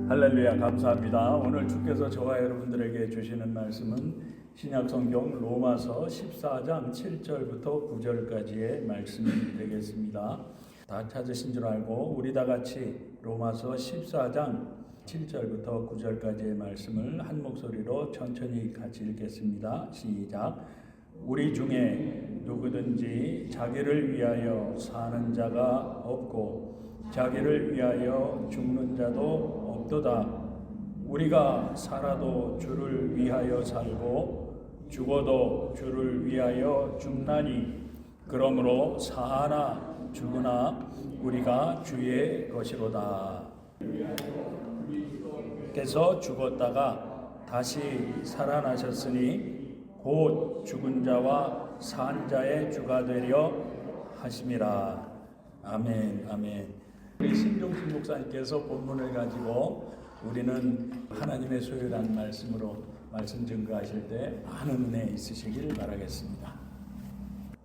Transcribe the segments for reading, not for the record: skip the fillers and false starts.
할렐루야, 감사합니다. 오늘 주께서 저와 여러분들에게 주시는 말씀은 신약성경 로마서 14장 7절부터 9절까지의 말씀이 되겠습니다. 다 찾으신 줄 알고 우리 다 같이 로마서 14장 7절부터 9절까지의 말씀을 한 목소리로 천천히 같이 읽겠습니다. 시작. 우리 중에 누구든지 자기를 위하여 사는 자가 없고 자기를 위하여 죽는 자도 없도다. 우리가 살아도 주를 위하여 살고 죽어도 주를 위하여 죽나니 그러므로 사하나 죽으나 우리가 주의 것이로다. 께서 죽었다가 다시 살아나셨으니 곧 죽은 자와 산 자의 주가 되려 하심이라. 아멘, 아멘. 우리 신종신 목사님께서 본문을 가지고 우리는 하나님의 소유라는 말씀으로 말씀 증거하실 때 많은 은혜 있으시길 바라겠습니다.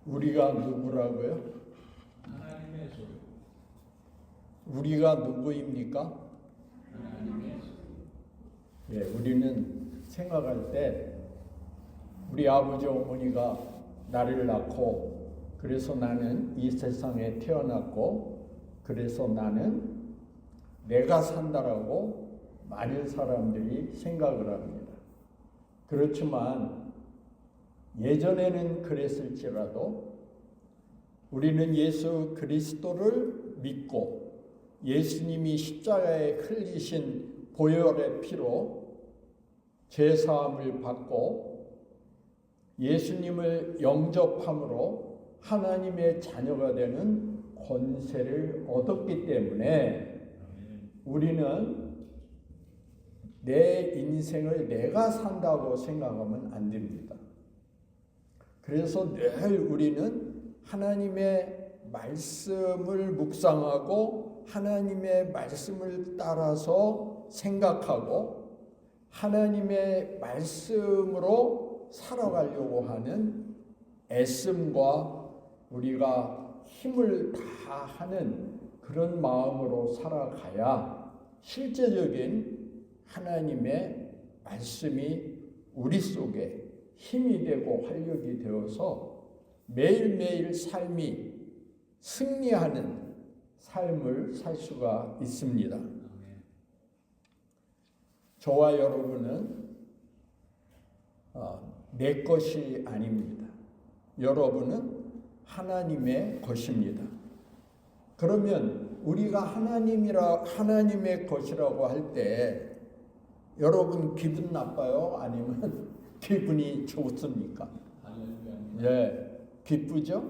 우리가 누구라고요? 하나님의 소유. 우리가 누구입니까? 하나님의 소유. 예, 우리는 생각할 때 우리 아버지 어머니가 나를 낳고 그래서 나는 이 세상에 태어났고 그래서 나는 내가 산다라고 많은 사람들이 생각을 합니다. 그렇지만 예전에는 그랬을지라도 우리는 예수 그리스도를 믿고 예수님이 십자가에 흘리신 보혈의 피로 죄사함을 받고 예수님을 영접함으로 하나님의 자녀가 되는 권세를 얻었기 때문에 우리는 내 인생을 내가 산다고 생각하면 안 됩니다. 그래서 늘 우리는 하나님의 말씀을 묵상하고 하나님의 말씀을 따라서 생각하고 하나님의 말씀으로 살아가려고 하는 애씀과 우리가 힘을 다하는 그런 마음으로 살아가야 실제적인 하나님의 말씀이 우리 속에 힘이 되고 활력이 되어서 매일매일 삶이 승리하는 삶을 살 수가 있습니다. 저와 여러분은 내 것이 아닙니다. 여러분은 하나님의 것입니다. 그러면 우리가 하나님의 것이라고 할 때 여러분 기분 나빠요? 아니면 기분이 좋습니까? 예, 기쁘죠?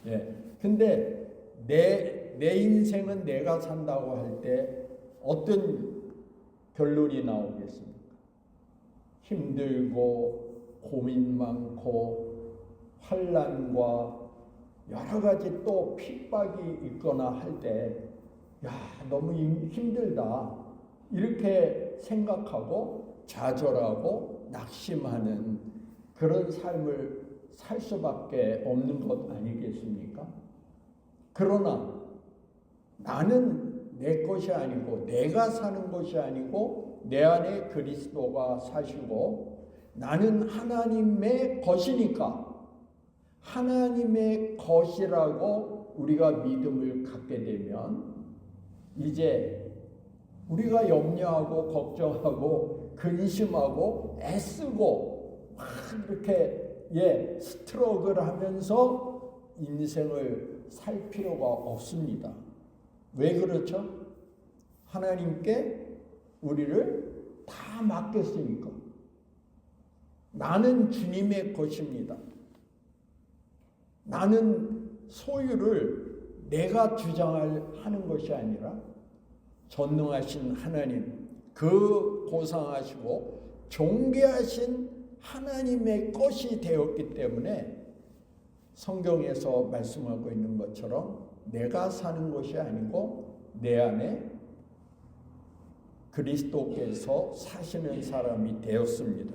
예. 근데 내 인생은 내가 산다고 할 때 어떤 결론이 나오겠습니까? 힘들고 고민 많고 환난과 여러 가지 또 핍박이 있거나 할 때, 야, 너무 힘들다. 이렇게 생각하고 좌절하고 낙심하는 그런 삶을 살 수밖에 없는 것 아니겠습니까? 그러나 나는 내 것이 아니고 내가 사는 것이 아니고 내 안에 그리스도가 사시고 나는 하나님의 것이니까 하나님의 것이라고 우리가 믿음을 갖게 되면 이제 우리가 염려하고 걱정하고 근심하고 애쓰고 막 이렇게 스트럭을 하면서 인생을 살 필요가 없습니다. 왜 그렇죠? 하나님께 우리를 다 맡겼으니까. 나는 주님의 것입니다. 나는 소유를 내가 주장하는 것이 아니라 전능하신 하나님, 그 고상하시고 존귀하신 하나님의 것이 되었기 때문에 성경에서 말씀하고 있는 것처럼 내가 사는 것이 아니고 내 안에 그리스도께서 사시는 사람이 되었습니다.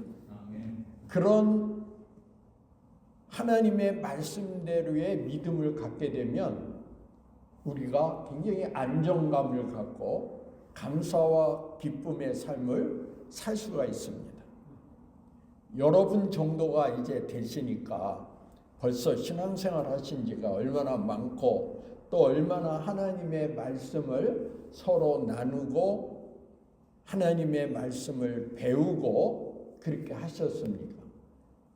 그런 하나님의 말씀대로의 믿음을 갖게 되면 우리가 굉장히 안정감을 갖고 감사와 기쁨의 삶을 살 수가 있습니다. 여러분 정도가 이제 되시니까 벌써 신앙생활 하신 지가 얼마나 많고 또 얼마나 하나님의 말씀을 서로 나누고 하나님의 말씀을 배우고 그렇게 하셨습니까?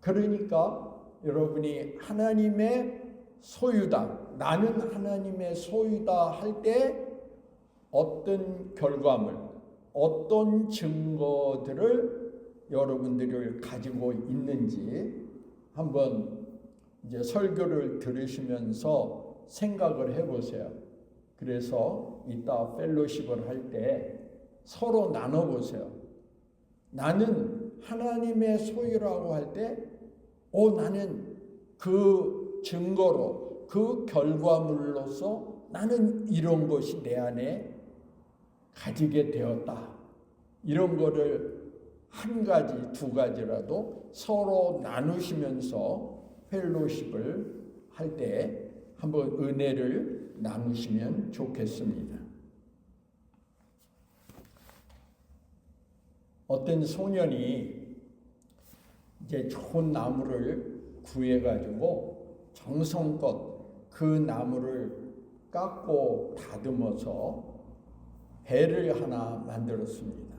그러니까 여러분이 하나님의 소유다, 나는 하나님의 소유다 할 때 어떤 결과물, 어떤 증거들을 여러분들이 가지고 있는지 한번 이제 설교를 들으시면서 생각을 해보세요. 그래서 이따 펠로십을 할 때 서로 나눠보세요. 나는 하나님의 소유라고 할 때, 나는 그 증거로, 그 결과물로서 나는 이런 것이 내 안에 가지게 되었다. 이런 거를 한 가지, 두 가지라도 서로 나누시면서 펠로십을 할 때 한번 은혜를 나누시면 좋겠습니다. 어떤 소년이 이제 좋은 나무를 구해가지고 정성껏 그 나무를 깎고 다듬어서 배를 하나 만들었습니다.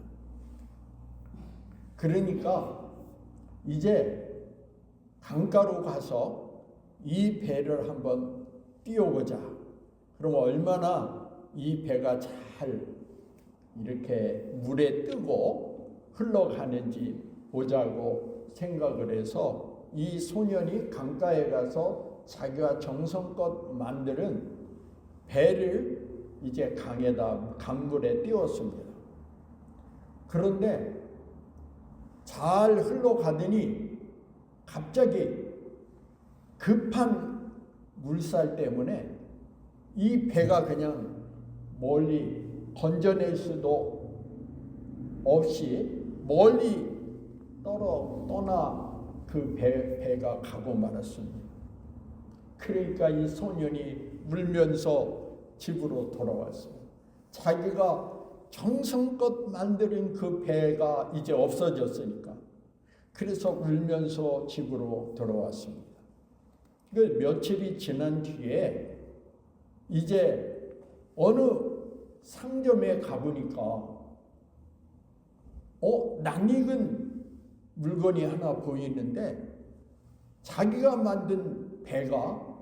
그러니까 이제 강가로 가서 이 배를 한번 띄워보자. 그럼 얼마나 이 배가 잘 이렇게 물에 뜨고 흘러가는지 보자고 생각을 해서 이 소년이 강가에 가서 자기가 정성껏 만드는 배를 이제 강물에 띄웠습니다. 그런데 잘 흘러가더니 갑자기 급한 물살 때문에 이 배가 그냥 멀리 건져낼 수도 없이 멀리 떠나 그 배가 가고 말았습니다. 그러니까 이 소년이 울면서 집으로 돌아왔어요. 자기가 정성껏 만드는 그 배가 이제 없어졌으니까. 그래서 울면서 집으로 돌아왔습니다. 그 며칠이 지난 뒤에 이제 어느 상점에 가보니까 낯익은 물건이 하나 보이는데 자기가 만든 배가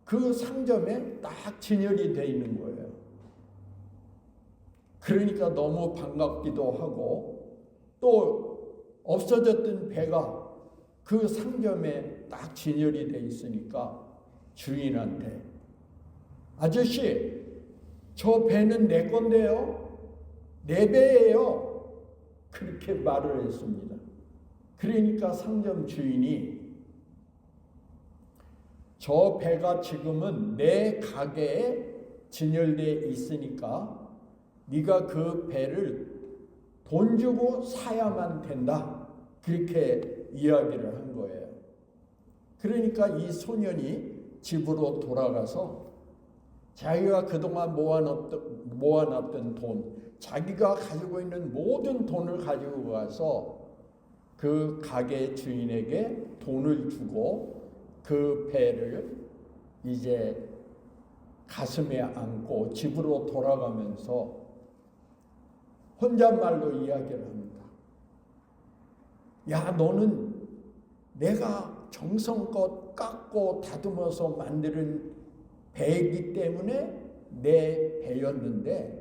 그 상점에 딱 진열이 되어 있는 거예요. 그러니까 너무 반갑기도 하고 또 없어졌던 배가 그 상점에 딱 진열이 되어 있으니까 주인한테 아저씨 저 배는 내 건데요. 내 배예요. 그렇게 말을 했습니다. 그러니까 상점 주인이 저 배가 지금은 내 가게에 진열되어 있으니까 네가 그 배를 돈 주고 사야만 된다. 그렇게 이야기를 한 거예요. 그러니까 이 소년이 집으로 돌아가서 자기가 그동안 모아놨던 돈, 자기가 가지고 있는 모든 돈을 가지고 가서 그 가게 주인에게 돈을 주고 그 배를 이제 가슴에 안고 집으로 돌아가면서 혼잣말로 이야기를 합니다. 야, 너는 내가 정성껏 깎고 다듬어서 만드는 배이기 때문에 내 배였는데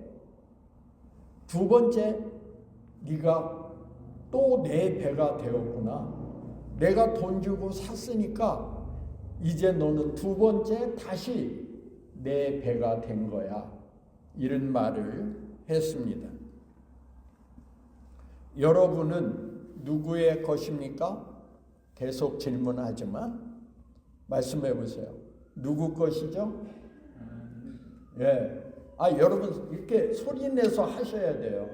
두 번째 네가 또 내 배가 되었구나. 내가 돈 주고 샀으니까 이제 너는 두 번째 다시 내 배가 된 거야. 이런 말을 했습니다. 여러분은 누구의 것입니까? 계속 질문하지만 말씀해 보세요. 누구 것이죠? 예. 여러분 이렇게 소리 내서 하셔야 돼요.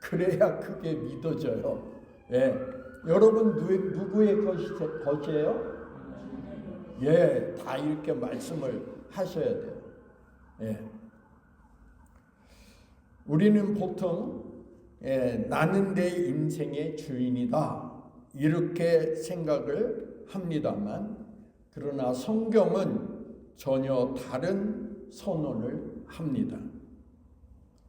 그래야 그게 믿어져요. 예. 여러분 누구의 것이에요? 예, 다 이렇게 말씀을 하셔야 돼요. 예. 우리는 보통 나는 내 인생의 주인이다 이렇게 생각을 합니다만, 그러나 성경은 전혀 다른 선언을 합니다.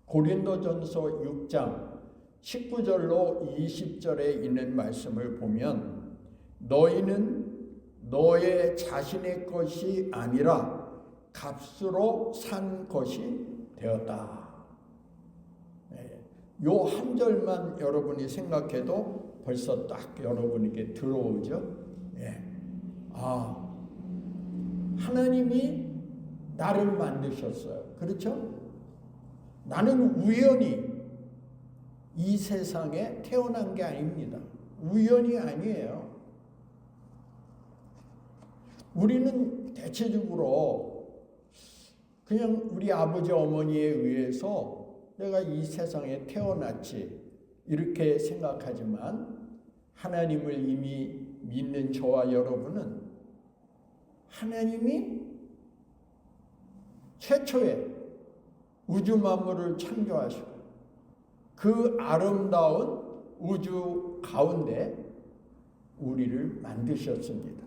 고린도전서 6장 19절로 20절에 있는 말씀을 보면, 너희는 너의 자신의 것이 아니라 값으로 산 것이 되었다. 요 한 절만 여러분이 생각해도 벌써 딱 여러분에게 들어오죠. 하나님이 나를 만드셨어요. 그렇죠? 나는 우연히 이 세상에 태어난 게 아닙니다. 우연이 아니에요. 우리는 대체적으로 그냥 우리 아버지 어머니에 의해서 내가 이 세상에 태어났지 이렇게 생각하지만, 하나님을 이미 믿는 저와 여러분은 하나님이 최초에 우주 만물을 창조하시고 그 아름다운 우주 가운데 우리를 만드셨습니다.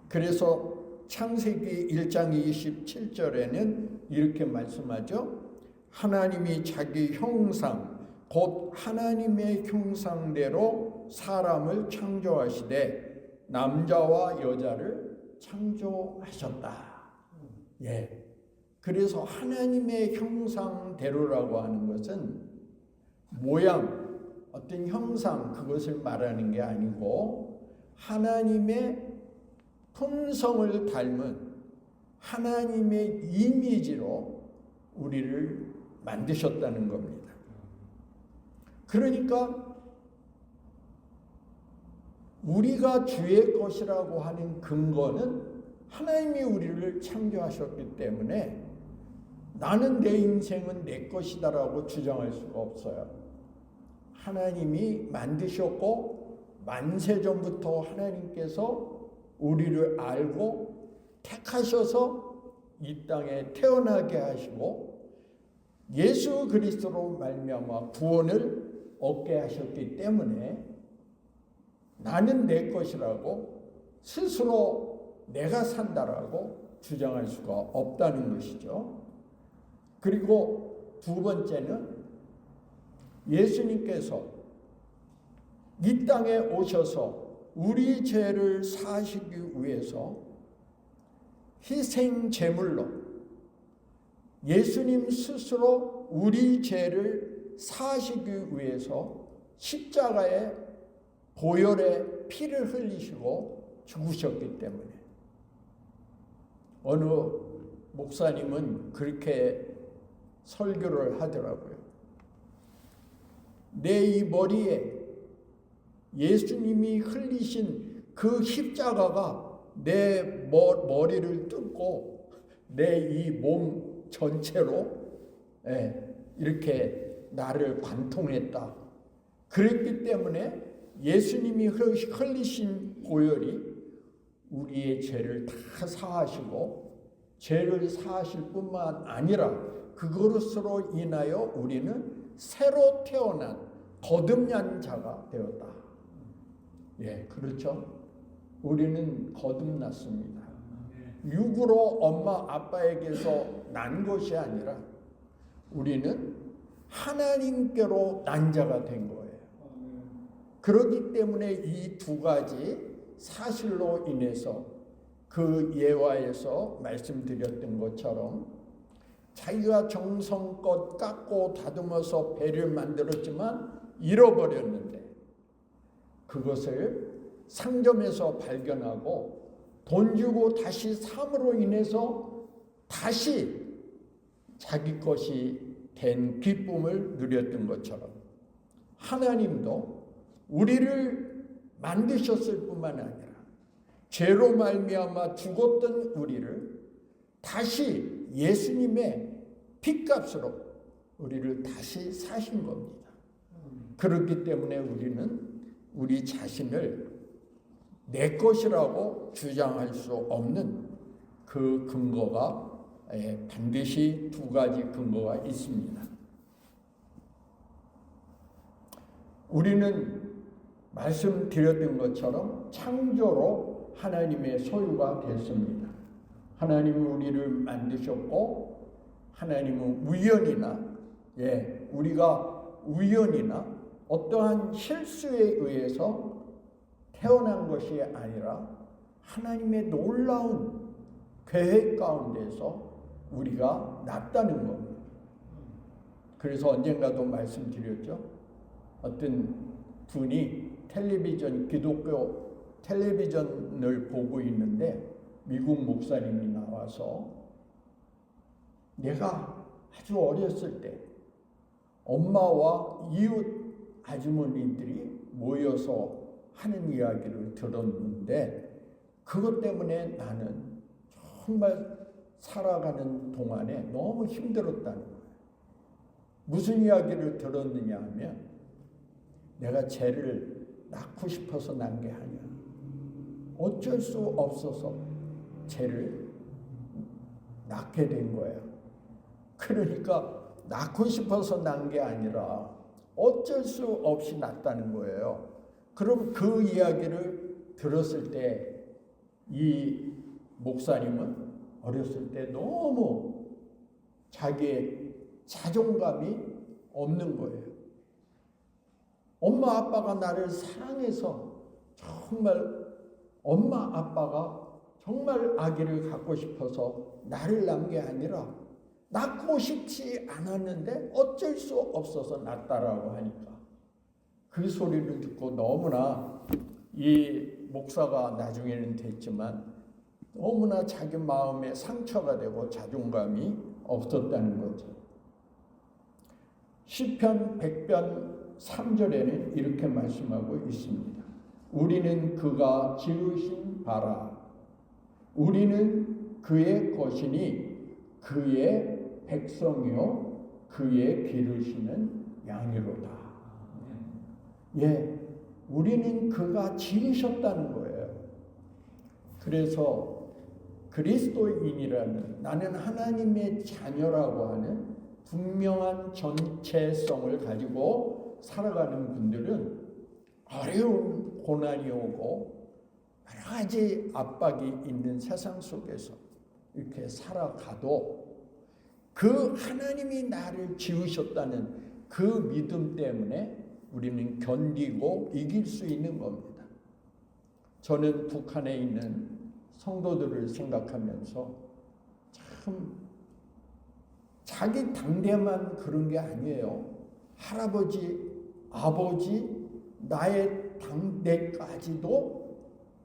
그래서 창세기 1장 27절에는 이렇게 말씀하죠. 하나님이 자기 형상 곧 하나님의 형상대로 사람을 창조하시되 남자와 여자를 창조하셨다. 그래서 하나님의 형상대로라고 하는 것은 모양, 어떤 형상 그것을 말하는 게 아니고, 하나님의 품성을 닮은 하나님의 이미지로 우리를 만드셨다는 겁니다. 그러니까 우리가 주의 것이라고 하는 근거는 하나님이 우리를 창조하셨기 때문에 나는 내 인생은 내 것이다라고 주장할 수가 없어요. 하나님이 만드셨고 만세전부터 하나님께서 우리를 알고 택하셔서 이 땅에 태어나게 하시고 예수 그리스도로 말미암아 구원을 얻게 하셨기 때문에 나는 내 것이라고 스스로 내가 산다라고 주장할 수가 없다는 것이죠. 그리고 두 번째는 예수님께서 이 땅에 오셔서 우리 죄를 사시기 위해서 희생 제물로 예수님 스스로 우리 죄를 사시기 위해서 십자가에 보혈의 피를 흘리시고 죽으셨기 때문에, 어느 목사님은 그렇게 설교를 하더라고요. 내 이 머리에 예수님이 흘리신 그 십자가가 내 머리를 뜯고 내 이 몸 전체로 이렇게 나를 관통했다. 그랬기 때문에 예수님이 흘리신 보혈이 우리의 죄를 다 사하시고, 죄를 사하실 뿐만 아니라 그것으로 인하여 우리는 새로 태어난 거듭난 자가 되었다. 그렇죠. 우리는 거듭났습니다. 육으로 엄마 아빠에게서 난 것이 아니라 우리는 하나님께로 난 자가 된 거예요. 그렇기 때문에 이 두 가지 사실로 인해서 그 예화에서 말씀드렸던 것처럼 자기가 정성껏 깎고 다듬어서 배를 만들었지만 잃어버렸는데, 그것을 상점에서 발견하고 돈 주고 다시 삼으로 인해서 다시 자기 것이 된 기쁨을 누렸던 것처럼, 하나님도 우리를 만드셨을 뿐만 아니라 죄로 말미암아 죽었던 우리를 다시 예수님의 핏값으로 우리를 다시 사신 겁니다. 그렇기 때문에 우리는 우리 자신을 내 것이라고 주장할 수 없는 그 근거가 반드시 두 가지 근거가 있습니다. 우리는 말씀드렸던 것처럼 창조로 하나님의 소유가 됐습니다. 하나님은 우리를 만드셨고 하나님은 우리가 우연이나 어떠한 실수에 의해서 태어난 것이 아니라 하나님의 놀라운 계획 가운데서 우리가 났다는 겁니다. 그래서 언젠가도 말씀드렸죠. 어떤 분이 기독교 텔레비전을 보고 있는데 미국 목사님이 나와서 내가 아주 어렸을 때 엄마와 이웃 아주머니들이 모여서 하는 이야기를 들었는데 그것 때문에 나는 정말 살아가는 동안에 너무 힘들었다는 거예요. 무슨 이야기를 들었느냐 하면 내가 쟤를 낳고 싶어서 난 게 아니야. 어쩔 수 없어서 쟤를 낳게 된 거야. 그러니까 낳고 싶어서 난 게 아니라 어쩔 수 없이 낳았다는 거예요. 그럼 그 이야기를 들었을 때 이 목사님은 어렸을 때 너무 자기의 자존감이 없는 거예요. 엄마 아빠가 나를 사랑해서 정말 엄마 아빠가 정말 아기를 갖고 싶어서 나를 낳은 게 아니라 낳고 싶지 않았는데 어쩔 수 없어서 낳았다라고 하니까 그 소리를 듣고 너무나 이 목사가 나중에는 됐지만 너무나 자기 마음에 상처가 되고 자존감이 없었다는 거죠. 시편 100편 3절에는 이렇게 말씀하고 있습니다. 우리는 그가 지으신 바라. 우리는 그의 것이니 그의 백성이요 그의 기르시는 양이로다. 우리는 그가 지으셨다는 거예요. 그래서 그리스도인이라는 나는 하나님의 자녀라고 하는 분명한 정체성을 가지고 살아가는 분들은 어려운 고난이 오고 여러 가지 압박이 있는 세상 속에서 이렇게 살아가도 그 하나님이 나를 지으셨다는 그 믿음 때문에 우리는 견디고 이길 수 있는 겁니다. 저는 북한에 있는 성도들을 생각하면서 참 자기 당대만 그런 게 아니에요. 할아버지, 아버지, 나의 당대까지도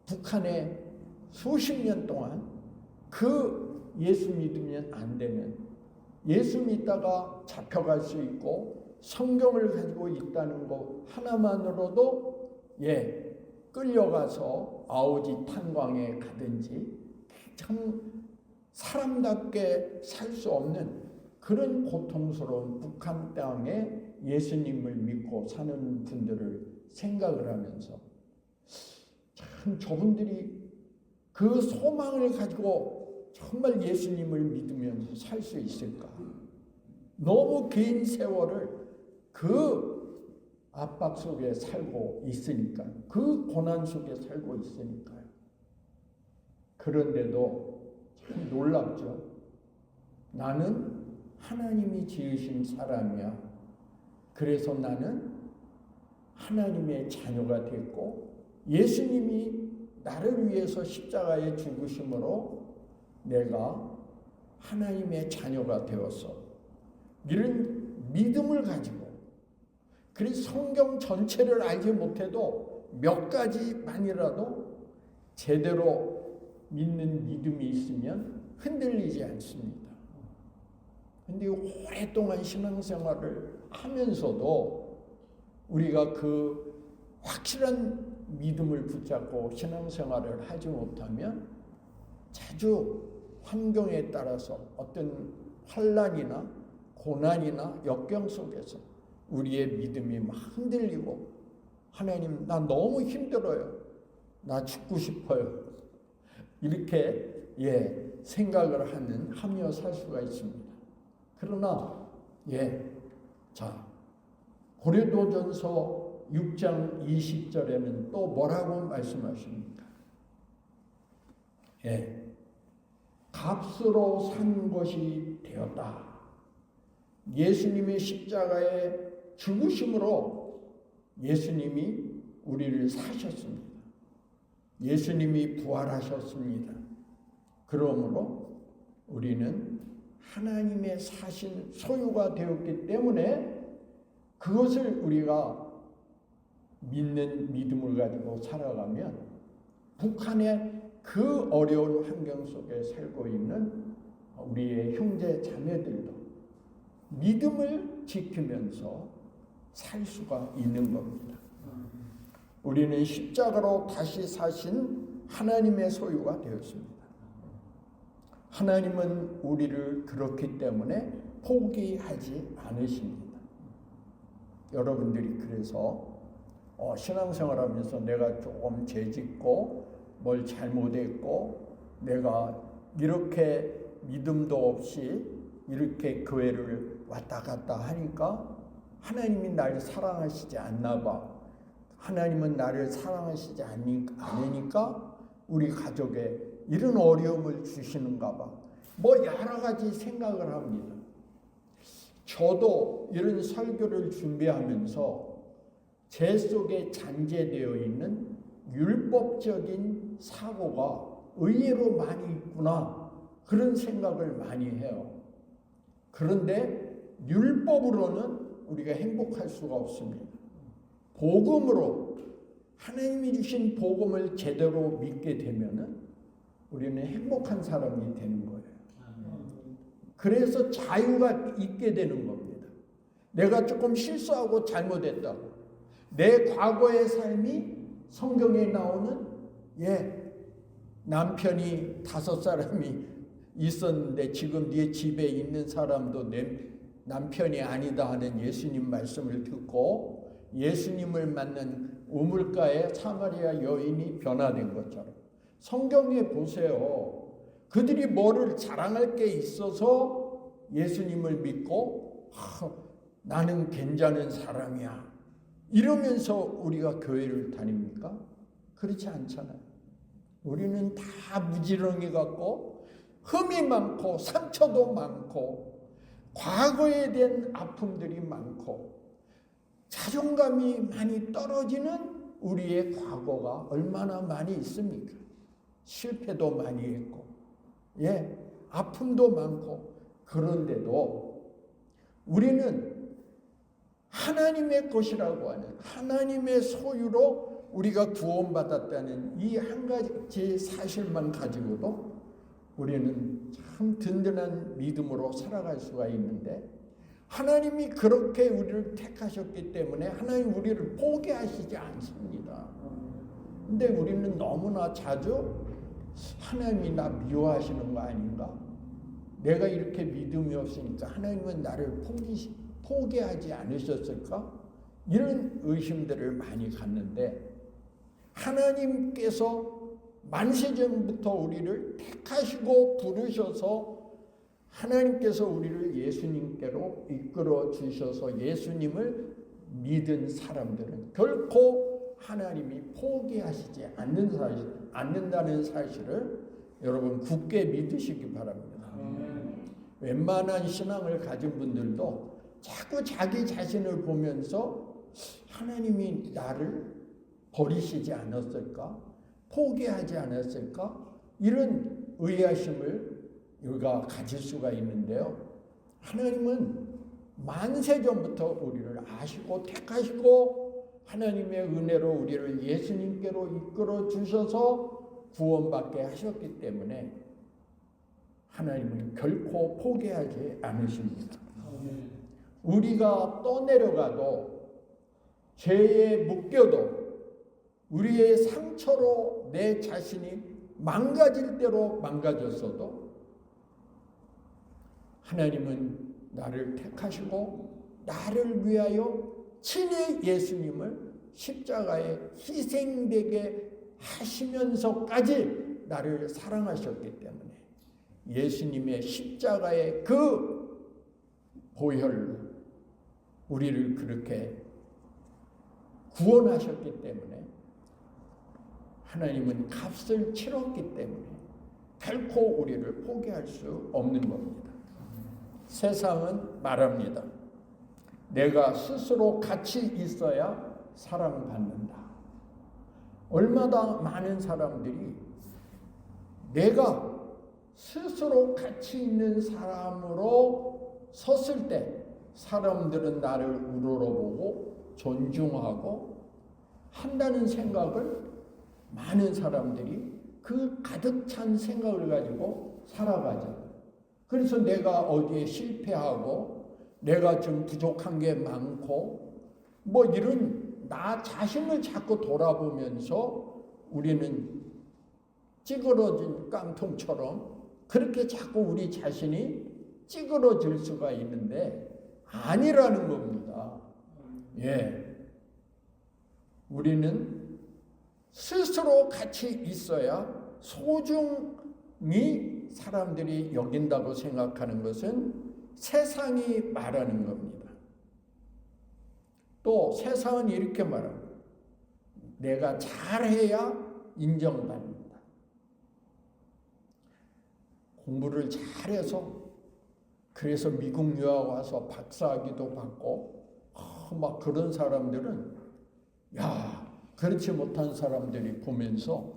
북한에 수십 년 동안 그 예수 믿으면 안 되면 예수 믿다가 잡혀갈 수 있고 성경을 가지고 있다는 것 하나만으로도 끌려가서 아오지 탄광에 가든지 참 사람답게 살 수 없는 그런 고통스러운 북한 땅에 예수님을 믿고 사는 분들을 생각을 하면서 참 저분들이 그 소망을 가지고 정말 예수님을 믿으면서 살 수 있을까? 너무 긴 세월을 그 압박 속에 살고 있으니까, 그 고난 속에 살고 있으니까요. 그런데도 참 놀랍죠. 나는 하나님이 지으신 사람이야. 그래서 나는 하나님의 자녀가 됐고 예수님이 나를 위해서 십자가에 죽으심으로 내가 하나님의 자녀가 되었어. 이런 믿음을 가지고 그래서 성경 전체를 알지 못해도 몇 가지만이라도 제대로 믿는 믿음이 있으면 흔들리지 않습니다. 근데 오랫동안 신앙생활을 하면서도 우리가 그 확실한 믿음을 붙잡고 신앙생활을 하지 못하면 자주 환경에 따라서 어떤 환난이나 고난이나 역경 속에서 우리의 믿음이 막 흔들리고 하나님 나 너무 힘들어요. 나 죽고 싶어요. 이렇게 생각을 하며 살 수가 있습니다. 그러나 고린도전서 6장 20절에는 또 뭐라고 말씀하십니까? 예, 값으로 산 것이 되었다. 예수님의 십자가의 죽으심으로 예수님이 우리를 사셨습니다. 예수님이 부활하셨습니다. 그러므로 우리는 하나님의 사신 소유가 되었기 때문에 그것을 우리가 믿는 믿음을 가지고 살아가면 북한의 그 어려운 환경 속에 살고 있는 우리의 형제 자매들도 믿음을 지키면서 살 수가 있는 겁니다. 우리는 십자가로 다시 사신 하나님의 소유가 되었습니다. 하나님은 우리를 그렇기 때문에 포기하지 않으십니다. 여러분들이 그래서 신앙생활하면서 내가 조금 죄짓고 뭘 잘못했고 내가 이렇게 믿음도 없이 이렇게 교회를 왔다 갔다 하니까 하나님이 나를 사랑하시지 않나 봐. 하나님은 나를 사랑하시지 않으니까 우리 가족에 이런 어려움을 주시는가 봐. 뭐 여러 가지 생각을 합니다. 저도 이런 설교를 준비하면서 제 속에 잔재되어 있는 율법적인 사고가 의외로 많이 있구나. 그런 생각을 많이 해요. 그런데 율법으로는 우리가 행복할 수가 없습니다. 복음으로 하나님이 주신 복음을 제대로 믿게 되면은 우리는 행복한 사람이 되는 거예요. 그래서 자유가 있게 되는 겁니다. 내가 조금 실수하고 잘못했다고. 내 과거의 삶이 성경에 나오는 남편이 5사람이 있었는데 지금 네 집에 있는 사람도 내 남편이 아니다 하는 예수님 말씀을 듣고 예수님을 만난 우물가의 사마리아 여인이 변화된 것처럼 성경에 보세요. 그들이 뭐를 자랑할 게 있어서 예수님을 믿고 나는 괜찮은 사람이야 이러면서 우리가 교회를 다닙니까? 그렇지 않잖아요. 우리는 다 무지렁이 같고 흠이 많고 상처도 많고 과거에 대한 아픔들이 많고 자존감이 많이 떨어지는 우리의 과거가 얼마나 많이 있습니까? 실패도 많이 했고 아픔도 많고 그런데도 우리는 하나님의 것이라고 하는 하나님의 소유로 우리가 구원받았다는 이 한 가지 사실만 가지고도 우리는 참 든든한 믿음으로 살아갈 수가 있는데 하나님이 그렇게 우리를 택하셨기 때문에 하나님 우리를 포기하시지 않습니다. 근데 우리는 너무나 자주 하나님이 나 미워하시는 거 아닌가? 내가 이렇게 믿음이 없으니까 하나님은 나를 포기하지 않으셨을까? 이런 의심들을 많이 갖는데 하나님께서 만세전부터 우리를 택하시고 부르셔서 하나님께서 우리를 예수님께로 이끌어 주셔서 예수님을 믿은 사람들은 결코 하나님이 포기하시지 않는다는 사실을 여러분 굳게 믿으시기 바랍니다. 웬만한 신앙을 가진 분들도 자꾸 자기 자신을 보면서 하나님이 나를 버리시지 않았을까? 포기하지 않았을까? 이런 의아심을 우리가 가질 수가 있는데요. 하나님은 만세전부터 우리를 아시고 택하시고 하나님의 은혜로 우리를 예수님께로 이끌어 주셔서 구원받게 하셨기 때문에 하나님은 결코 포기하지 않으십니다. 우리가 떠내려가도 죄에 묶여도 우리의 상처로 내 자신이 망가질 대로 망가졌어도 하나님은 나를 택하시고 나를 위하여 친히 예수님을 십자가에 희생되게 하시면서까지 나를 사랑하셨기 때문에 예수님의 십자가의 그 보혈로 우리를 그렇게 구원하셨기 때문에, 하나님은 값을 치렀기 때문에 결코 우리를 포기할 수 없는 겁니다. 세상은 말합니다. 내가 스스로 가치 있어야 사랑받는다. 얼마나 많은 사람들이 내가 스스로 가치 있는 사람으로 섰을 때 사람들은 나를 우러러보고 존중하고 한다는 생각을, 많은 사람들이 그 가득 찬 생각을 가지고 살아가죠. 그래서 내가 어디에 실패하고 내가 좀 부족한 게 많고 뭐 이런 나 자신을 자꾸 돌아보면서 우리는 찌그러진 깡통처럼 그렇게 자꾸 우리 자신이 찌그러질 수가 있는데 아니라는 겁니다. 예. 우리는 스스로 가치 있어야 소중히 사람들이 여긴다고 생각하는 것은 세상이 말하는 겁니다. 또 세상은 이렇게 말합니다. 내가 잘해야 인정받는다. 공부를 잘해서 그래서 미국 유학 와서 박사학위도 받고 막 그런 사람들은 그렇지 못한 사람들이 보면서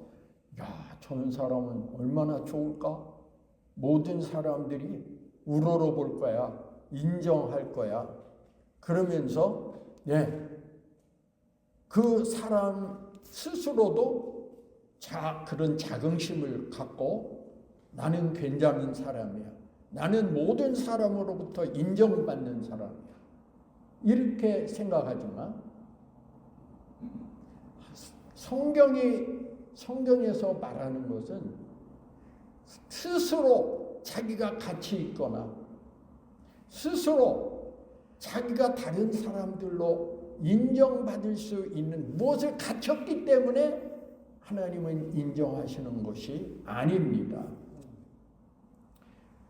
저런 사람은 얼마나 좋을까? 모든 사람들이 우러러 볼 거야. 인정할 거야. 그러면서 그 사람 스스로도 그런 자긍심을 갖고 나는 괜찮은 사람이야. 나는 모든 사람으로부터 인정받는 사람이야. 이렇게 생각하지만 성경에서 말하는 것은 스스로 자기가 가치 있거나 스스로 자기가 다른 사람들로 인정받을 수 있는 무엇을 갖췄기 때문에 하나님은 인정하시는 것이 아닙니다.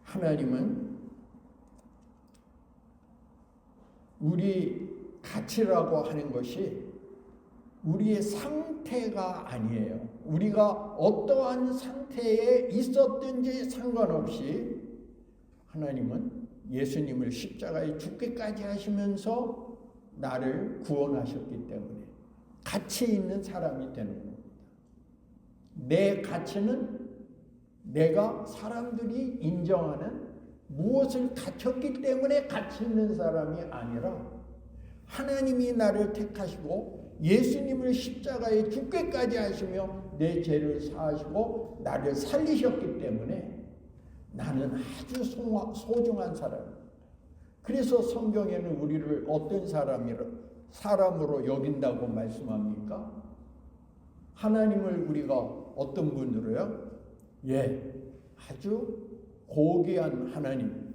하나님은 우리 가치라고 하는 것이 우리의 상태가 아니에요. 우리가 어떠한 상태에 있었든지 상관없이 하나님은 예수님을 십자가에 죽기까지 하시면서 나를 구원하셨기 때문에 가치 있는 사람이 되는 겁니다. 내 가치는 내가 사람들이 인정하는 무엇을 갖췄기 때문에 가치 있는 사람이 아니라 하나님이 나를 택하시고 예수님을 십자가에 죽기까지 하시며 내 죄를 사하시고 나를 살리셨기 때문에 나는 아주 소중한 사람입니다. 그래서 성경에는 우리를 어떤 사람으로 여긴다고 말씀합니까? 하나님을 우리가 어떤 분으로요? 아주 고귀한 하나님.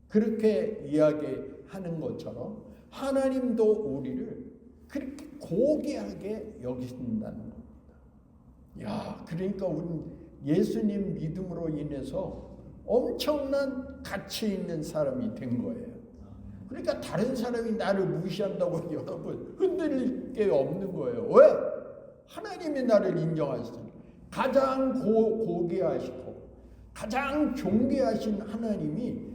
그렇게 이야기하는 것처럼 하나님도 우리를 그렇게 고귀하게 여기신다는 겁니다. 그러니까 우리는 예수님 믿음으로 인해서 엄청난 가치 있는 사람이 된 거예요. 그러니까 다른 사람이 나를 무시한다고 여러분 흔들릴 게 없는 거예요. 왜? 하나님이 나를 인정하시잖아요. 가장 고귀하시고 가장 존귀하신 하나님이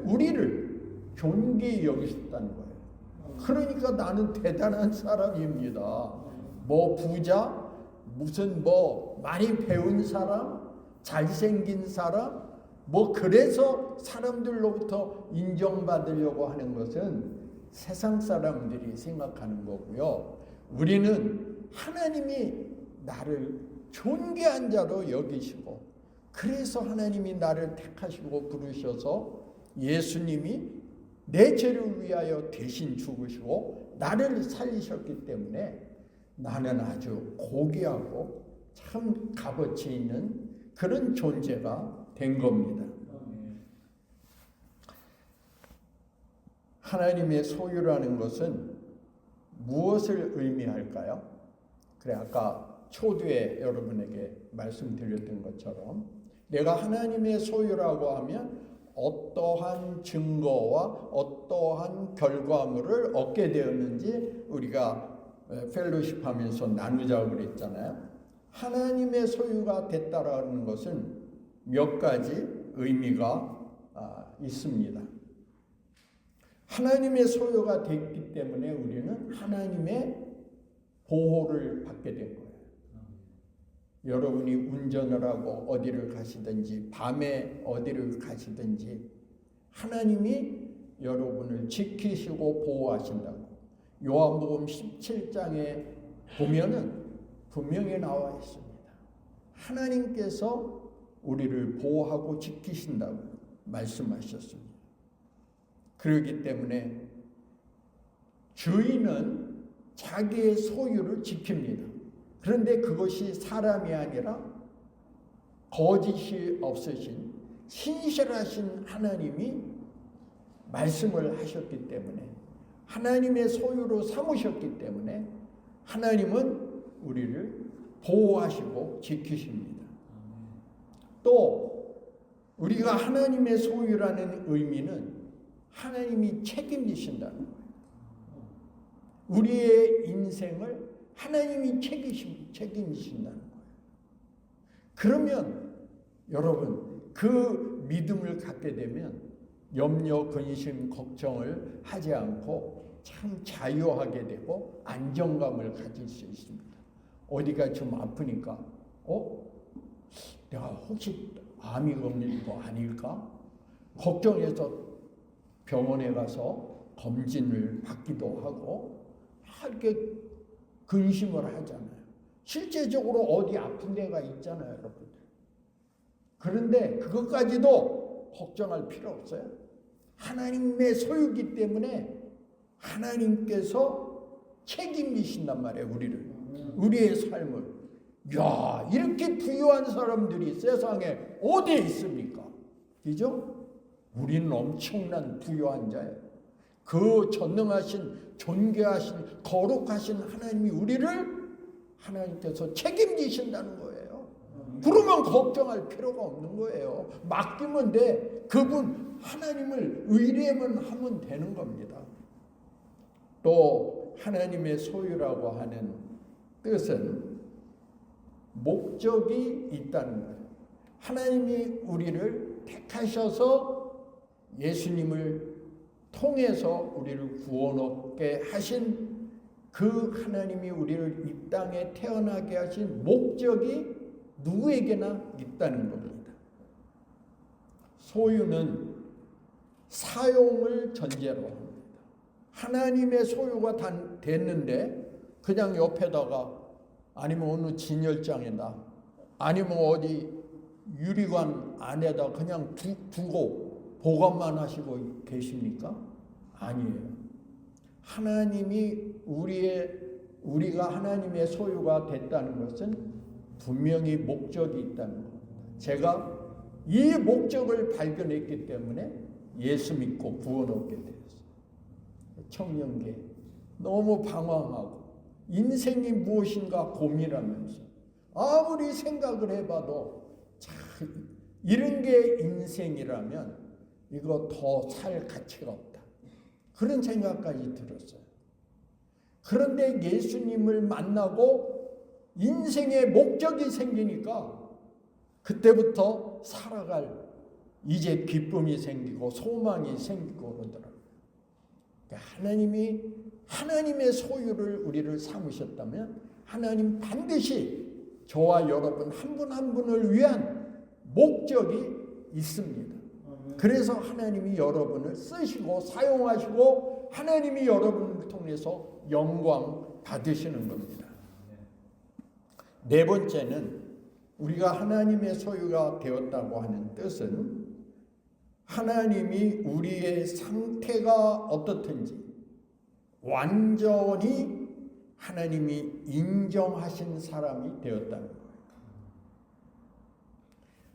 우리를 존귀히 여기셨다는 거예요. 그러니까 나는 대단한 사람입니다. 뭐 부자, 무슨 뭐 많이 배운 사람, 잘생긴 사람, 뭐 그래서 사람들로부터 인정받으려고 하는 것은 세상 사람들이 생각하는 거고요. 우리는 하나님이 나를 존귀한 자로 여기시고 그래서 하나님이 나를 택하시고 부르셔서 예수님이 내 죄를 위하여 대신 죽으시고 나를 살리셨기 때문에 나는 아주 고귀하고 참 값어치 있는 그런 존재가 된 겁니다. 하나님의 소유라는 것은 무엇을 의미할까요? 그래, 아까 초두에 여러분에게 말씀드렸던 것처럼 내가 하나님의 소유라고 하면 어떠한 증거와 어떠한 결과물을 얻게 되었는지 우리가 펠로십하면서 나누자고 그랬잖아요. 하나님의 소유가 됐다라는 것은 몇 가지 의미가 있습니다. 하나님의 소유가 됐기 때문에 우리는 하나님의 보호를 받게 된 거예요. 여러분이 운전을 하고 어디를 가시든지 밤에 어디를 가시든지 하나님이 여러분을 지키시고 보호하신다고 요한복음 17장에 보면은 분명히 나와 있습니다. 하나님께서 우리를 보호하고 지키신다고 말씀하셨습니다. 그렇기 때문에 주인은 자기의 소유를 지킵니다. 그런데 그것이 사람이 아니라 거짓이 없으신 신실하신 하나님이 말씀을 하셨기 때문에 하나님의 소유로 삼으셨기 때문에 하나님은 우리를 보호하시고 지키십니다. 또 우리가 하나님의 소유라는 의미는 하나님이 책임지신다는 거예요. 우리의 인생을 하나님이 책임지신다는 거예요. 그러면 여러분 그 믿음을 갖게 되면 염려, 근심, 걱정을 하지 않고 참 자유하게 되고 안정감을 가질 수 있습니다. 어디가 좀 아프니까 내가 혹시 암이 걸린 거 아닐까? 걱정해서 병원에 가서 검진을 받기도 하고 이렇게 근심을 하잖아요. 실제적으로 어디 아픈 데가 있잖아요, 여러분들. 그런데 그것까지도 걱정할 필요 없어요. 하나님의 소유기 때문에 하나님께서 책임지신단 말이에요, 우리의 삶을. 야, 이렇게 부유한 사람들이 세상에 어디에 있습니까? 그죠? 우리는 엄청난 부유한 자예요. 그 전능하신, 존귀하신, 거룩하신 하나님이 하나님께서 책임지신다는 거예요. 그러면 걱정할 필요가 없는 거예요. 맡기면 돼. 그분 하나님을 의뢰만 하면 되는 겁니다. 또 하나님의 소유라고 하는 뜻은 목적이 있다는 거예요. 하나님이 우리를 택하셔서 예수님을 통해서 우리를 구원 얻게 하신 그 하나님이 우리를 이 땅에 태어나게 하신 목적이 누구에게나 있다는 겁니다. 소유는 사용을 전제로 합니다. 하나님의 소유가 됐는데 그냥 옆에다가 아니면 어느 진열장에다 아니면 어디 유리관 안에다 그냥 두고 보관만 하시고 계십니까? 아니에요. 하나님이 우리가 하나님의 소유가 됐다는 것은 분명히 목적이 있다는 겁니다. 제가 이 목적을 발견했기 때문에 예수 믿고 구원 얻게 되었어요. 청년기에 너무 방황하고 인생이 무엇인가 고민하면서 아무리 생각을 해봐도 참 이런 게 인생이라면 이거 더 살 가치가 없다. 그런 생각까지 들었어요. 그런데 예수님을 만나고 인생의 목적이 생기니까 그때부터 살아갈 이제 기쁨이 생기고 소망이 생기고 그러더라고요. 하나님이 하나님의 소유를 우리를 삼으셨다면 하나님 반드시 저와 여러분 한 분 한 분을 위한 목적이 있습니다. 그래서 하나님이 여러분을 쓰시고 사용하시고 하나님이 여러분을 통해서 영광 받으시는 겁니다. 네 번째는 우리가 하나님의 소유가 되었다고 하는 뜻은 하나님이 우리의 상태가 어떻든지 완전히 하나님이 인정하신 사람이 되었다는 거예요.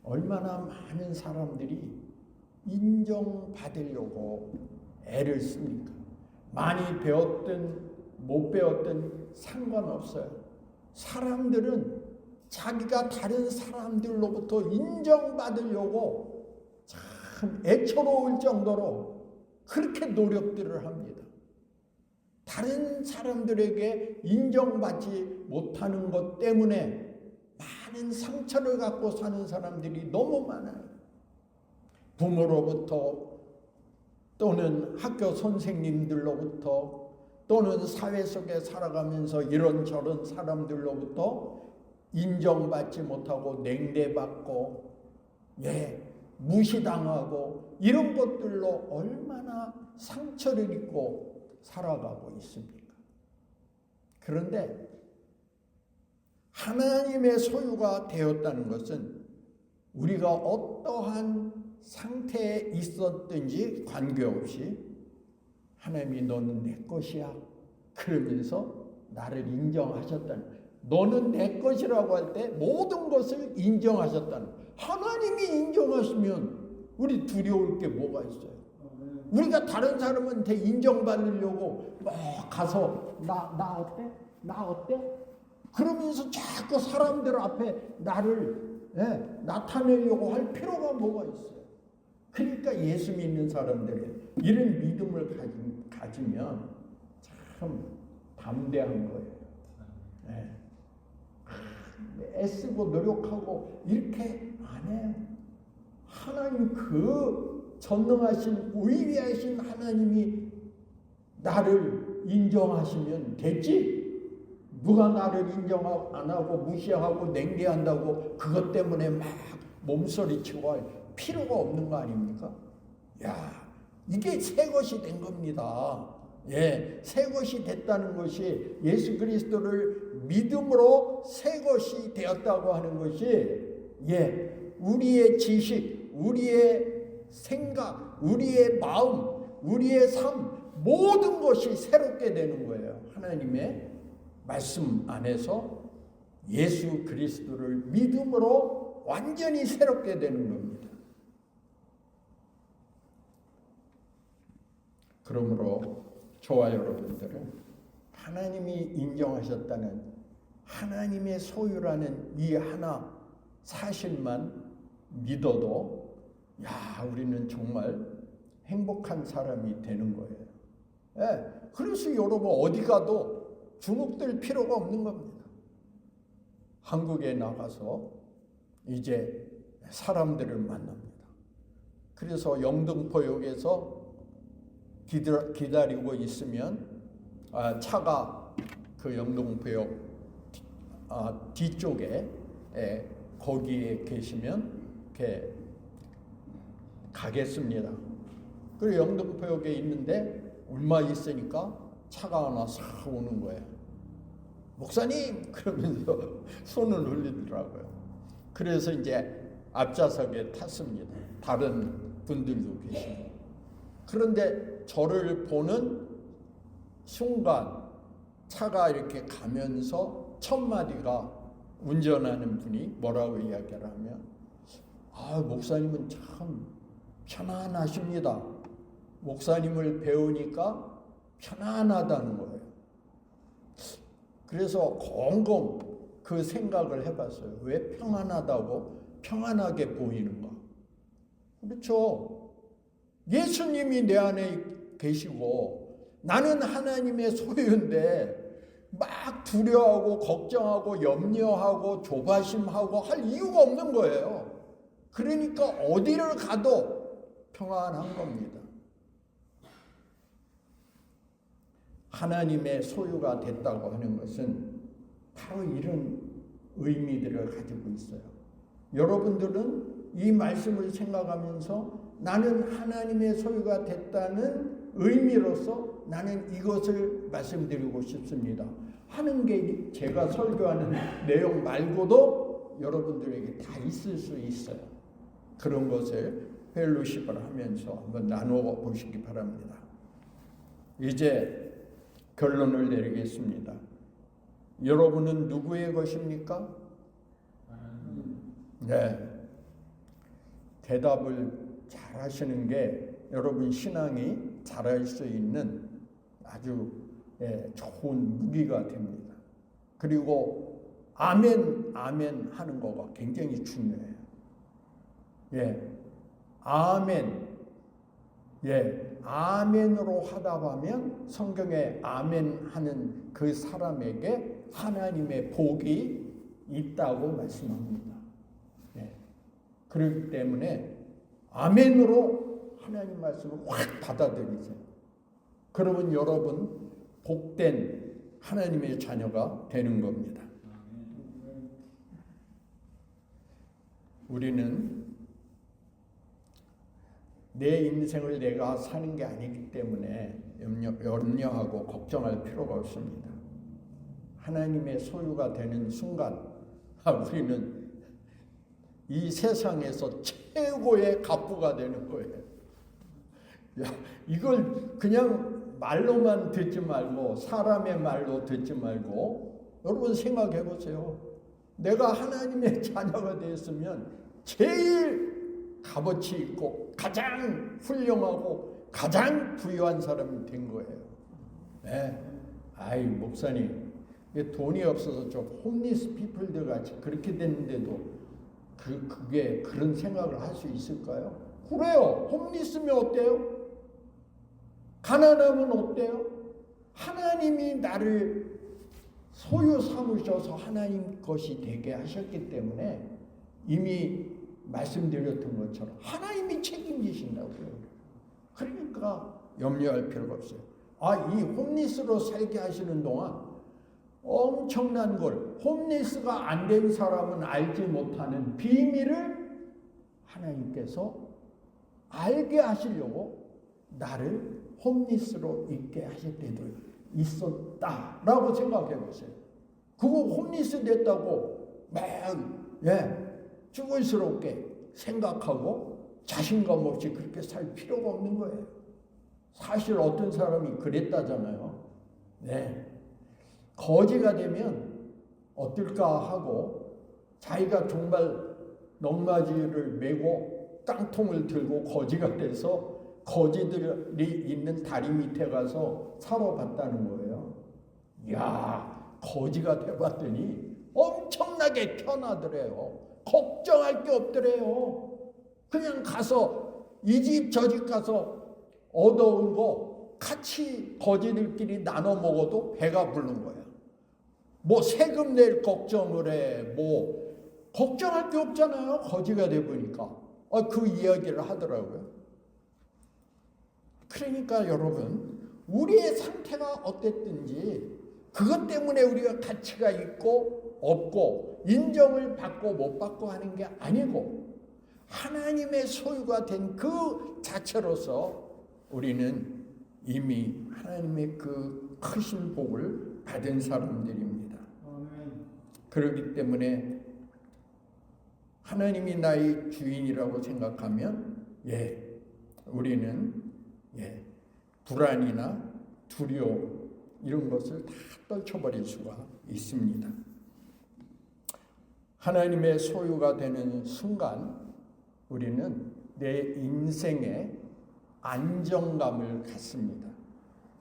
얼마나 많은 사람들이 인정받으려고 애를 씁니까? 많이 배웠든 못 배웠든 상관없어요. 사람들은 자기가 다른 사람들로부터 인정받으려고 참 참 애처로울 정도로 그렇게 노력들을 합니다. 다른 사람들에게 인정받지 못하는 것 때문에 많은 상처를 갖고 사는 사람들이 너무 많아요. 부모로부터 또는 학교 선생님들로부터 또는 사회 속에 살아가면서 이런저런 사람들로부터 인정받지 못하고 냉대받고 무시당하고 이런 것들로 얼마나 상처를 입고 살아가고 있습니까? 그런데 하나님의 소유가 되었다는 것은 우리가 어떠한 상태에 있었든지 관계없이 하나님이 너는 내 것이야 그러면서 나를 인정하셨다는 거예요. 너는 내 것이라고 할 때 모든 것을 인정하셨다는 거예요. 하나님이 인정하시면 우리 두려울 게 뭐가 있어요? 우리가 다른 사람한테 인정받으려고 막 가서 나 어때? 나 어때? 그러면서 자꾸 사람들 앞에 나를 나타내려고 할 필요가 뭐가 있어요? 그러니까 예수 믿는 사람들이 이런 믿음을 가지면 참 담대한 거예요. 애쓰고 노력하고 이렇게 안 해요. 하나님 그 전능하신 위대하신 하나님이 나를 인정하시면 됐지. 누가 나를 인정 안 하고 무시하고 냉대한다고 그것 때문에 막 몸서리치고 할 필요가 없는 거 아닙니까? 이게 새 것이 된 겁니다. 새 것이 됐다는 것이 예수 그리스도를 믿음으로 새 것이 되었다고 하는 것이 우리의 지식, 우리의 생각, 우리의 마음, 우리의 삶 모든 것이 새롭게 되는 거예요. 하나님의 말씀 안에서 예수 그리스도를 믿음으로 완전히 새롭게 되는 겁니다. 그러므로 저와 여러분들은 하나님이 인정하셨다는 하나님의 소유라는 이 하나 사실만 믿어도 우리는 정말 행복한 사람이 되는 거예요. 그래서 여러분 어디 가도 주눅들 필요가 없는 겁니다. 한국에 나가서 이제 사람들을 만납니다. 그래서 영등포역에서 기다리고 있으면 차가 그 영등포역 뒤쪽에 거기에 계시면 이렇게 가겠습니다. 그리고 영등포역에 있는데 얼마 있으니까 차가 하나 싹 오는 거예요. 목사님 그러면서 손을 흘리더라고요. 그래서 이제 앞좌석에 탔습니다. 다른 분들도 계시고. 그런데 저를 보는 순간 차가 이렇게 가면서 첫 마디가 운전하는 분이 뭐라고 이야기를 하면 목사님은 참 편안하십니다. 목사님을 배우니까 편안하다는 거예요. 그래서 곰곰 그 생각을 해봤어요. 왜 평안하다고 평안하게 보이는가? 그렇죠. 예수님이 내 안에 계시고 나는 하나님의 소유인데 막 두려워하고 걱정하고 염려하고 조바심하고 할 이유가 없는 거예요. 그러니까 어디를 가도 평안한 겁니다. 하나님의 소유가 됐다고 하는 것은 바로 이런 의미들을 가지고 있어요. 여러분들은 이 말씀을 생각하면서 나는 하나님의 소유가 됐다는 의미로서 나는 이것을 말씀드리고 싶습니다 하는 게 제가 설교하는 내용 말고도 여러분들에게 다 있을 수 있어요. 그런 것을 펠로십을 하면서 한번 나누어 보시기 바랍니다. 이제 결론을 내리겠습니다. 여러분은 누구의 것입니까? 대답을 잘 하시는 게 여러분 신앙이 잘할 수 있는 아주 좋은 무기가 됩니다. 그리고 아멘, 아멘 하는 거가 굉장히 중요해요. 아멘. 예, 아멘으로 하다 보면 성경에 아멘 하는 그 사람에게 하나님의 복이 있다고 말씀합니다. 예, 그렇기 때문에 아멘으로 하나님 말씀을 확 받아들이세요. 그러면 여러분 복된 하나님의 자녀가 되는 겁니다. 우리는 내 인생을 내가 사는 게 아니기 때문에 염려하고 걱정할 필요가 없습니다. 하나님의 소유가 되는 순간 우리는 이 세상에서 최고의 갑부가 되는 거예요. 야, 이걸 그냥 말로만 듣지 말고 사람의 말로 듣지 말고 여러분 생각해 보세요. 내가 하나님의 자녀가 되었으면 제일 값어치 있고 가장 훌륭하고 가장 부유한 사람이 된 거예요. 네. 아이 목사님, 돈이 없어서 좀 홈리스 피플들 같이 그렇게 됐는데도 그게 그런 생각을 할 수 있을까요? 그래요. 홈리스면 어때요? 가난하면 어때요? 하나님이 나를 소유 삼으셔서 하나님 것이 되게 하셨기 때문에 이미 말씀드렸던 것처럼 하나님이 책임지신다고요. 그러니까 염려할 필요가 없어요. 이 홈리스로 살게 하시는 동안 엄청난 걸 홈리스가 안 된 사람은 알지 못하는 비밀을 하나님께서 알게 하시려고 나를 홈리스로 있게 하실 때도 있었다라고 생각해 보세요. 그거 홈리스 됐다고 쭈글스럽게 생각하고 자신감 없이 그렇게 살 필요가 없는 거예요. 사실 어떤 사람이 그랬다잖아요. 네. 거지가 되면 어떨까 하고 자기가 정말 넉마지를 메고 깡통을 들고 거지가 돼서 거지들이 있는 다리 밑에 가서 살아봤다는 거예요. 이야, 거지가 돼봤더니 엄청나게 편하더래요. 걱정할 게 없더래요. 그냥 가서 이 집 저 집 가서 얻어온 거 같이 거지들끼리 나눠 먹어도 배가 부른 거야. 뭐 세금 낼 걱정을 해. 뭐 걱정할 게 없잖아요. 거지가 돼보니까. 그 이야기를 하더라고요. 그러니까 여러분, 우리의 상태가 어땠든지 그것 때문에 우리가 가치가 있고 없고 인정을 받고 못 받고 하는 게 아니고 하나님의 소유가 된 그 자체로서 우리는 이미 하나님의 그 크신 복을 받은 사람들입니다. 그렇기 때문에 하나님이 나의 주인이라고 생각하면 우리는 불안이나 두려움 이런 것을 다 떨쳐버릴 수가 있습니다. 하나님의 소유가 되는 순간 우리는 내 인생에 안정감을 갖습니다.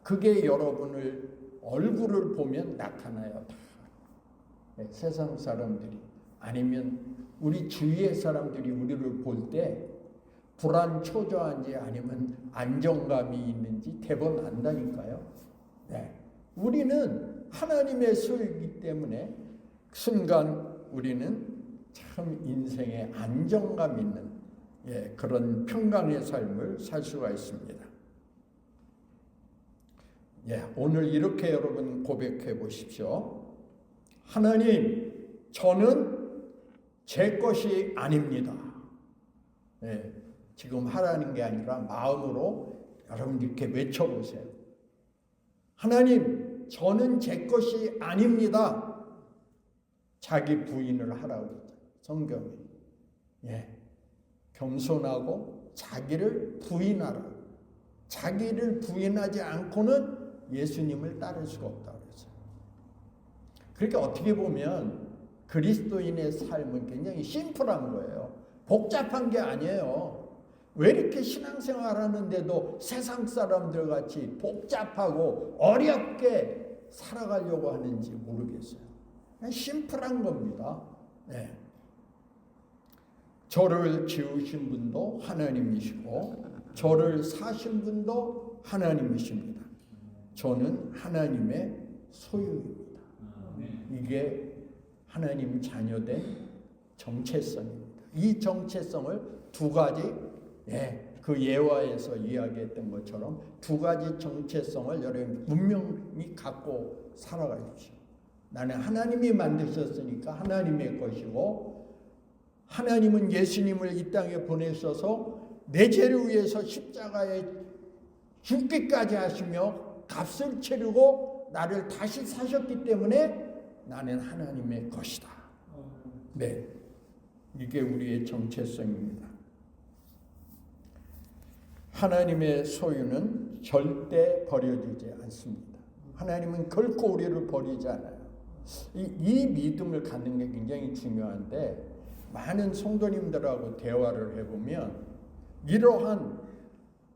그게 여러분을 얼굴을 보면 나타나요. 세상 사람들이 아니면 우리 주위의 사람들이 우리를 볼 때 불안 초조한지 아니면 안정감이 있는지 대번 안다니까요. 우리는 하나님의 소유이기 때문에 순간 우리는 참 인생에 안정감 있는 그런 평강의 삶을 살 수가 있습니다. 오늘 이렇게 여러분 고백해 보십시오. 하나님, 저는 제 것이 아닙니다. 지금 하라는 게 아니라 마음으로 여러분 이렇게 외쳐보세요. 하나님, 저는 제 것이 아닙니다. 자기 부인을 하라고 성경에. 겸손하고 자기를 부인하라. 자기를 부인하지 않고는 예수님을 따를 수가 없다고 그랬어요. 그렇게 어떻게 보면 그리스도인의 삶은 굉장히 심플한 거예요. 복잡한 게 아니에요. 왜 이렇게 신앙생활 하는데도 세상 사람들 같이 복잡하고 어렵게 살아가려고 하는지 모르겠어요. 그냥 심플한 겁니다. 저를 지으신 분도 하나님이시고 저를 사신 분도 하나님이십니다. 저는 하나님의 소유입니다. 이게 하나님 자녀된 정체성입니다. 이 정체성을 두 가지, 그 예화에서 이야기했던 것처럼 두 가지 정체성을 여러분 분명히 갖고 살아가십시오. 나는 하나님이 만드셨으니까 하나님의 것이고, 하나님은 예수님을 이 땅에 보내셔서 내 죄를 위해서 십자가에 죽기까지 하시며 값을 치르고 나를 다시 사셨기 때문에 나는 하나님의 것이다. 네, 이게 우리의 정체성입니다. 하나님의 소유는 절대 버려지지 않습니다. 하나님은 결코 우리를 버리지 않아요. 이 믿음을 갖는 게 굉장히 중요한데, 많은 성도님들하고 대화를 해보면 이러한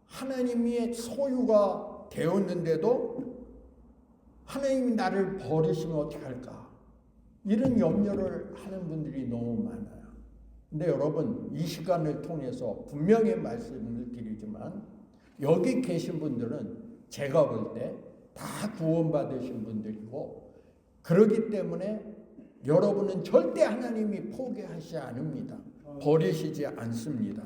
하나님의 소유가 되었는데도 하나님이 나를 버리시면 어떡할까, 이런 염려를 하는 분들이 너무 많아요. 근데 여러분, 이 시간을 통해서 분명히 말씀을 드리지만 여기 계신 분들은 제가 볼 때 다 구원받으신 분들이고, 그렇기 때문에 여러분은 절대 하나님이 포기하지 않습니다. 버리시지 않습니다.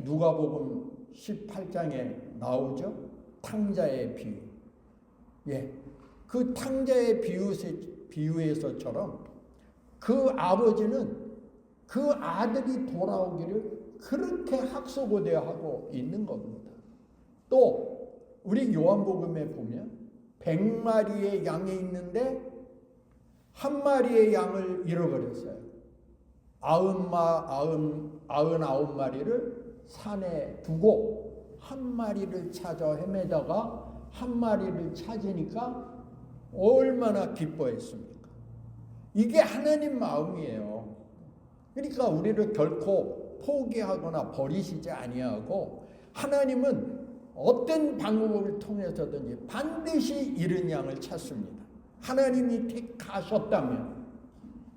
누가복음 18장에 나오죠? 탕자의 비유. 그 탕자의 비유에서처럼 그 아버지는 그 아들이 돌아오기를 그렇게 학수고대하고 있는 겁니다. 또 우리 요한복음에 보면 100마리의 양이 있는데 한 마리의 양을 잃어버렸어요. 99마리를 산에 두고 한 마리를 찾아 헤매다가 한 마리를 찾으니까 얼마나 기뻐했습니까? 이게 하나님 마음이에요. 그러니까 우리를 결코 포기하거나 버리시지 아니하고, 하나님은 어떤 방법을 통해서든지 반드시 잃은 양을 찾습니다. 하나님이 택하셨다면.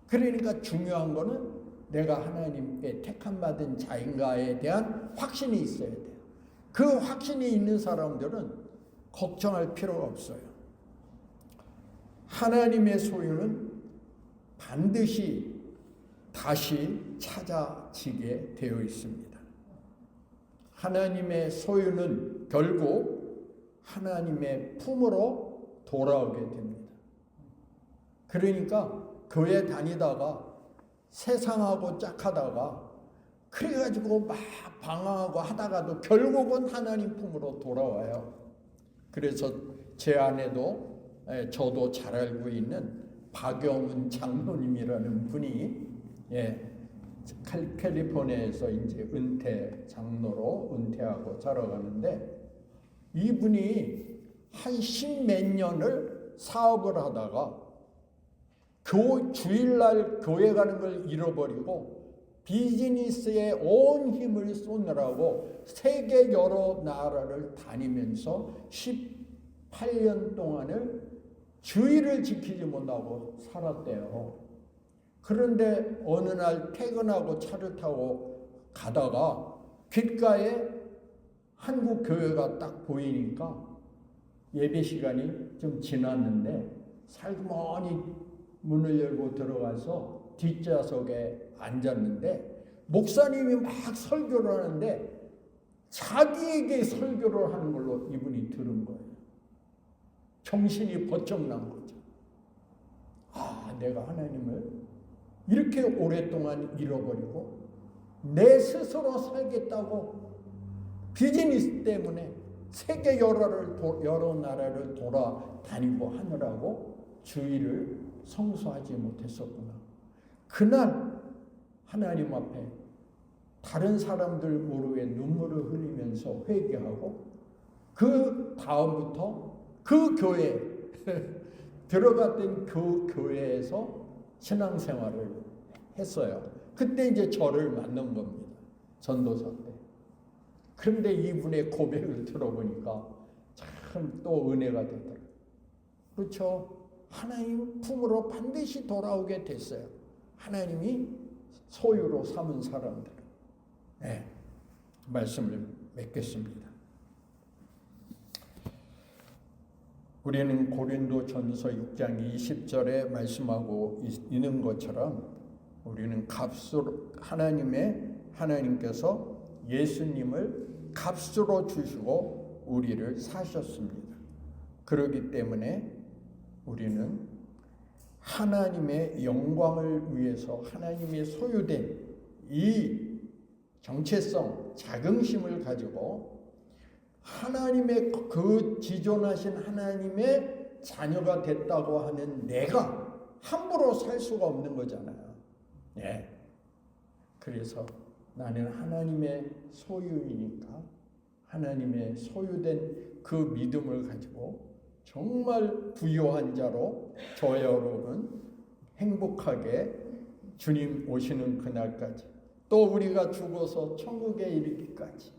그러니까 중요한 거는 내가 하나님께 택함받은 자인가에 대한 확신이 있어야 돼요. 그 확신이 있는 사람들은 걱정할 필요가 없어요. 하나님의 소유는 반드시 다시 찾아지게 되어 있습니다. 하나님의 소유는 결국 하나님의 품으로 돌아오게 됩니다. 그러니까 교회 다니다가 세상하고 짝하다가 그래가지고 막 방황하고 하다가도 결국은 하나님 품으로 돌아와요. 그래서 제 아내도 저도 잘 알고 있는 박영은 장로님이라는 분이 캘리포니아에서 이제 장로로 은퇴하고 살아가는데, 이분이 한 10몇 년을 사업을 하다가 주일날 교회 가는 걸 잃어버리고 비즈니스에 온 힘을 쏟느라고 세계 여러 나라를 다니면서 18년 동안을 주의를 지키지 못하고 살았대요. 그런데 어느 날 퇴근하고 차를 타고 가다가 귓가에 한국 교회가 딱 보이니까 예배 시간이 좀 지났는데 살그머니 문을 열고 들어가서 뒷좌석에 앉았는데 목사님이 막 설교를 하는데 자기에게 설교를 하는 걸로 이분이 들은 거예요. 정신이 번쩍 난 거죠. 내가 하나님을 이렇게 오랫동안 잃어버리고 내 스스로 살겠다고 비즈니스 때문에 세계 여러 나라를 돌아다니고 하느라고 주의를 성수하지 못했었구나. 그날 하나님 앞에 다른 사람들 모르게 눈물을 흘리면서 회개하고, 그 다음부터 그 교회 들어갔던 그 교회에서 신앙생활을 했어요. 그때 이제 저를 만난 겁니다. 전도사 때. 그런데 이분의 고백을 들어보니까 참 또 은혜가 되더라고요. 그렇죠. 하나님 품으로 반드시 돌아오게 됐어요. 하나님이 소유로 삼은 사람들. 네, 말씀을 맺겠습니다. 우리는 고린도전서 6장 20절에 말씀하고 있는 것처럼 우리는 하나님께서 예수님을 값으로 주시고 우리를 사셨습니다. 그렇기 때문에 우리는 하나님의 영광을 위해서 하나님의 소유된 이 정체성, 자긍심을 가지고 하나님의 그 지존하신 하나님의 자녀가 됐다고 하는 내가 함부로 살 수가 없는 거잖아요. 예. 그래서 나는 하나님의 소유이니까 하나님의 소유된 그 믿음을 가지고 정말 부유한 자로 저와 여러분 행복하게 주님 오시는 그날까지 또 우리가 죽어서 천국에 이르기까지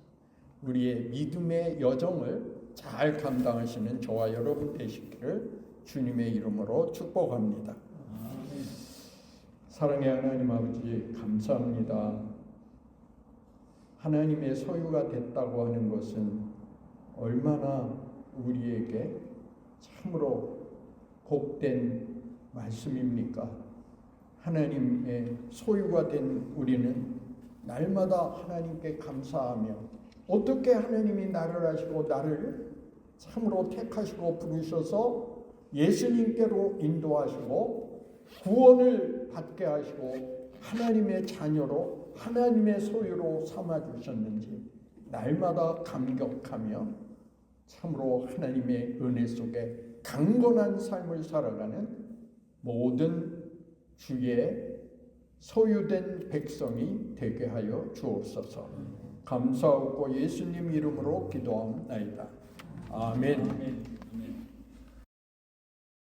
우리의 믿음의 여정을 잘 감당하시는 저와 여러분 되시기를 주님의 이름으로 축복합니다. 사랑의 하나님 아버지 감사합니다. 하나님의 소유가 됐다고 하는 것은 얼마나 우리에게 참으로 복된 말씀입니까? 하나님의 소유가 된 우리는 날마다 하나님께 감사하며 어떻게 하나님이 나를 하시고 나를 참으로 택하시고 부르셔서 예수님께로 인도하시고 구원을 받게 하시고 하나님의 자녀로 하나님의 소유로 삼아주셨는지 날마다 감격하며 참으로 하나님의 은혜 속에 강건한 삶을 살아가는 모든 주의 소유된 백성이 되게 하여 주옵소서. 감사하고 예수님 이름으로 기도하옵나이다. 아멘.